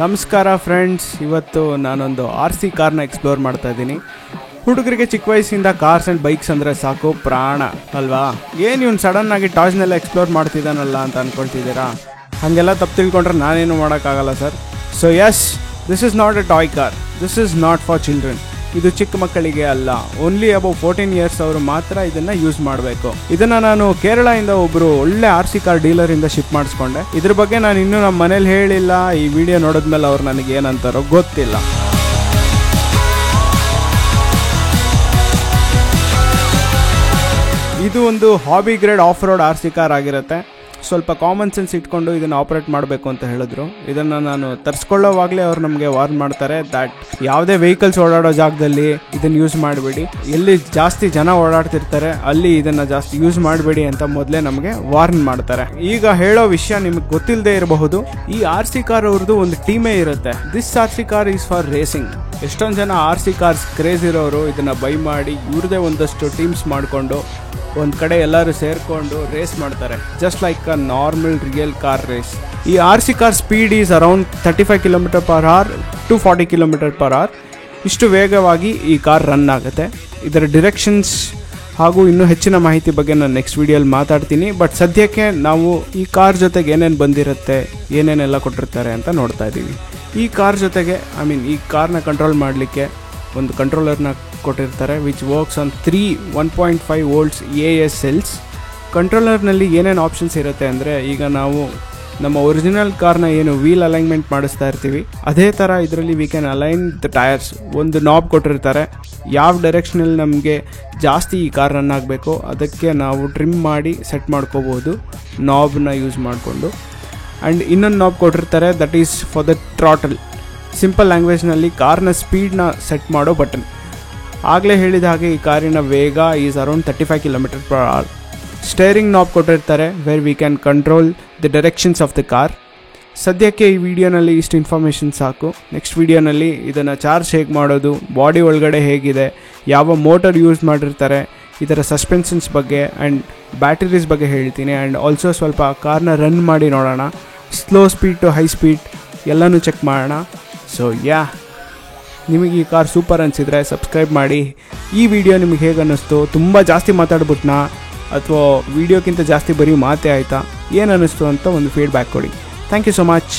ನಮಸ್ಕಾರ ಫ್ರೆಂಡ್ಸ್, ಇವತ್ತು ನಾನೊಂದು RC ಕಾರ್ನ ಎಕ್ಸ್ಪ್ಲೋರ್ ಮಾಡ್ತಾ ಇದ್ದೀನಿ. ಹುಡುಗರಿಗೆ ಚಿಕ್ಕ ವಯಸ್ಸಿಂದ ಕಾರ್ಸ್ ಆ್ಯಂಡ್ ಬೈಕ್ಸ್ ಅಂದರೆ ಸಾಕು ಪ್ರಾಣ ಅಲ್ವಾ. ಏನು ಇವನು ಸಡನ್ನಾಗಿ ಟಾಯ್ಸ್ನೆಲ್ಲ ಎಕ್ಸ್ಪ್ಲೋರ್ ಮಾಡ್ತಿದ್ದಾನಲ್ಲ ಅಂತ ಅಂದ್ಕೊಳ್ತಿದ್ದೀರಾ? ಹಾಗೆಲ್ಲ ತಪ್ಪು ತಿಳ್ಕೊಂಡ್ರೆ ನಾನೇನು ಮಾಡೋಕ್ಕಾಗಲ್ಲ sir. So yes, this is not a toy car, this is not for children. ಇದು ಚಿಕ್ಕ ಮಕ್ಕಳಿಗೆ ಅಲ್ಲ, ಓನ್ಲಿ ಅಬೌವ್ 14 ಇಯರ್ಸ್ ಅವರು ಮಾತ್ರ ಇದನ್ನು ಯೂಸ್ ಮಾಡಬೇಕು. ಇದನ್ನು ನಾನು ಕೇರಳದಿಂದ ಒಬ್ಬರು ಒಳ್ಳೆ RC ಕಾರ್ ಡೀಲರಿಂದ ಶಿಪ್ ಮಾಡಿಸ್ಕೊಂಡೆ. ಇದ್ರ ಬಗ್ಗೆ ನಾನು ಇನ್ನೂ ನಮ್ಮ ಮನೇಲಿ ಹೇಳಿಲ್ಲ. ಈ ವಿಡಿಯೋ ನೋಡಿದ್ಮೇಲೆ ಅವ್ರು ನನಗೆ ಏನಂತಾರೋ ಗೊತ್ತಿಲ್ಲ. ಇದು ಒಂದು hobby grade of road RC car ಆಗಿರುತ್ತೆ. ಸ್ವಲ್ಪ ಕಾಮನ್ ಸೆನ್ಸ್ ಇಟ್ಕೊಂಡು ಇದನ್ನು ಆಪರೇಟ್ ಮಾಡಬೇಕು ಅಂತ ಹೇಳಿದ್ರು. ಇದನ್ನು ನಾನು ತರಿಸ್ಕೊಳ್ಳೋವಾಗಲೇ ಅವ್ರು ನಮಗೆ ವಾರ್ನ್ ಮಾಡ್ತಾರೆ ದಟ್ ಯಾವುದೇ ವೆಹಿಕಲ್ಸ್ ಓಡಾಡೋ ಜಾಗದಲ್ಲಿ ಇದನ್ನು ಯೂಸ್ ಮಾಡಬೇಡಿ, ಎಲ್ಲಿ ಜಾಸ್ತಿ ಜನ ಓಡಾಡ್ತಿರ್ತಾರೆ ಅಲ್ಲಿ ಇದನ್ನು ಜಾಸ್ತಿ ಯೂಸ್ ಮಾಡಬೇಡಿ ಅಂತ ಮೊದಲೇ ನಮಗೆ ವಾರ್ನ್ ಮಾಡ್ತಾರೆ. ಈಗ ಹೇಳೋ ವಿಷಯ ನಿಮಗೆ ಗೊತ್ತಿಲ್ಲದೆ ಇರಬಹುದು, ಈ RC ಕಾರ್ ಅವ್ರದ್ದು ಒಂದು ಟೀಮೇ ಇರುತ್ತೆ. This RC car is for racing. ಎಷ್ಟೊಂದು ಜನ RC ಕಾರ್ಸ್ ಕ್ರೇಜ್ ಇರೋರು ಇದನ್ನು ಬೈ ಮಾಡಿ ಇವ್ರದೇ ಒಂದಷ್ಟು ಟೀಮ್ಸ್ ಮಾಡಿಕೊಂಡು ಒಂದು ಕಡೆ ಎಲ್ಲರೂ ಸೇರಿಕೊಂಡು ರೇಸ್ ಮಾಡ್ತಾರೆ, just like a normal real car race. ಈ RC car speed is around 35 km/h to 40 km/h. ಇಷ್ಟು ವೇಗವಾಗಿ ಈ ಕಾರ್ ರನ್ ಆಗುತ್ತೆ. ಇದರ ಡಿರೆಕ್ಷನ್ಸ್ ಹಾಗೂ ಇನ್ನೂ ಹೆಚ್ಚಿನ ಮಾಹಿತಿ ಬಗ್ಗೆ ನಾನು ನೆಕ್ಸ್ಟ್ ವಿಡಿಯೋಲಿ ಮಾತಾಡ್ತೀನಿ. ಬಟ್ ಸದ್ಯಕ್ಕೆ ನಾವು ಈ ಕಾರ್ ಜೊತೆಗೆ ಏನೇನು ಬಂದಿರುತ್ತೆ, ಏನೇನೆಲ್ಲ ಕೊಟ್ಟಿರ್ತಾರೆ ಅಂತ ನೋಡ್ತಾ ಇದ್ದೀವಿ. ಈ ಕಾರ್ ಜೊತೆಗೆ ಈ ಕಾರ್ನ ಕಂಟ್ರೋಲ್ ಮಾಡಲಿಕ್ಕೆ ಒಂದು ಕಂಟ್ರೋಲರ್ನ ಕೊಟ್ಟಿರ್ತಾರೆ, which works on 3 1.5 volts AS cells. ಕಂಟ್ರೋಲರ್ನಲ್ಲಿ ಏನೇನು ಆಪ್ಷನ್ಸ್ ಇರುತ್ತೆ ಅಂದರೆ, ಈಗ ನಾವು ನಮ್ಮ ಒರಿಜಿನಲ್ ಕಾರ್ನ ಏನು ವೀಲ್ ಅಲೈನ್ಮೆಂಟ್ ಮಾಡಿಸ್ತಾ ಇರ್ತೀವಿ, ಅದೇ ಥರ ಇದರಲ್ಲಿ we can align the tyres. ಒಂದು ನಾಬ್ ಕೊಟ್ಟಿರ್ತಾರೆ, ಯಾವ ಡೈರೆಕ್ಷನಲ್ಲಿ ನಮಗೆ ಜಾಸ್ತಿ ಈ ಕಾರ್ ರನ್ ಆಗಬೇಕು ಅದಕ್ಕೆ ನಾವು ಟ್ರಿಮ್ ಮಾಡಿ ಸೆಟ್ ಮಾಡ್ಕೋಬೋದು ನಾಬ್ನ ಯೂಸ್ ಮಾಡಿಕೊಂಡು. ಆ್ಯಂಡ್ ಇನ್ನೊಂದು ನಾಬ್ ಕೊಟ್ಟಿರ್ತಾರೆ, that is for the throttle. Simple ಲ್ಯಾಂಗ್ವೇಜ್ನಲ್ಲಿ ಕಾರ್ನ ಸ್ಪೀಡ್ನ ಸೆಟ್ ಮಾಡೋ ಬಟನ್. ಆಗಲೇ ಹೇಳಿದ ಹಾಗೆ ಈ ಕಾರಿನ ವೇಗ is around 35 km/h. Steering knob ಕೊಟ್ಟಿರ್ತಾರೆ, where we can control the directions of the car. ಸದ್ಯಕ್ಕೆ ಈ ವಿಡಿಯೋನಲ್ಲಿ ಇಷ್ಟು ಇನ್ಫಾರ್ಮೇಷನ್ ಸಾಕು. ನೆಕ್ಸ್ಟ್ ವಿಡಿಯೋನಲ್ಲಿ ಇದನ್ನು ಚಾರ್ಜ್ ಹೇಗೆ ಮಾಡೋದು, ಬಾಡಿ ಒಳಗಡೆ ಹೇಗಿದೆ, ಯಾವ ಮೋಟರ್ ಯೂಸ್ ಮಾಡಿರ್ತಾರೆ, ಇದರ ಸಸ್ಪೆನ್ಷನ್ಸ್ ಬಗ್ಗೆ ಆ್ಯಂಡ್ ಬ್ಯಾಟರೀಸ್ ಬಗ್ಗೆ ಹೇಳ್ತೀನಿ. ಆ್ಯಂಡ್ ಆಲ್ಸೋ ಸ್ವಲ್ಪ ಕಾರ್ನ ರನ್ ಮಾಡಿ ನೋಡೋಣ, slow speed to high speed ಎಲ್ಲನೂ ಚೆಕ್ ಮಾಡೋಣ. ಸೊ ನಿಮಗೆ ಈ ಕಾರ್ ಸೂಪರ್ ಅನಿಸಿದರೆ ಸಬ್ಸ್ಕ್ರೈಬ್ ಮಾಡಿ. ಈ ವಿಡಿಯೋ ನಿಮಗೆ ಹೇಗೆ ಅನ್ನಿಸ್ತು? ತುಂಬ ಜಾಸ್ತಿ ಮಾತಾಡ್ಬಿಟ್ನಾ ಅಥವಾ ವಿಡಿಯೋಕ್ಕಿಂತ ಜಾಸ್ತಿ ಬರೀ ಮಾತೇ ಆಯಿತಾ? ಏನು ಅನ್ನಿಸ್ತು ಅಂತ ಒಂದು ಫೀಡ್ಬ್ಯಾಕ್ ಕೊಡಿ. Thank you so much.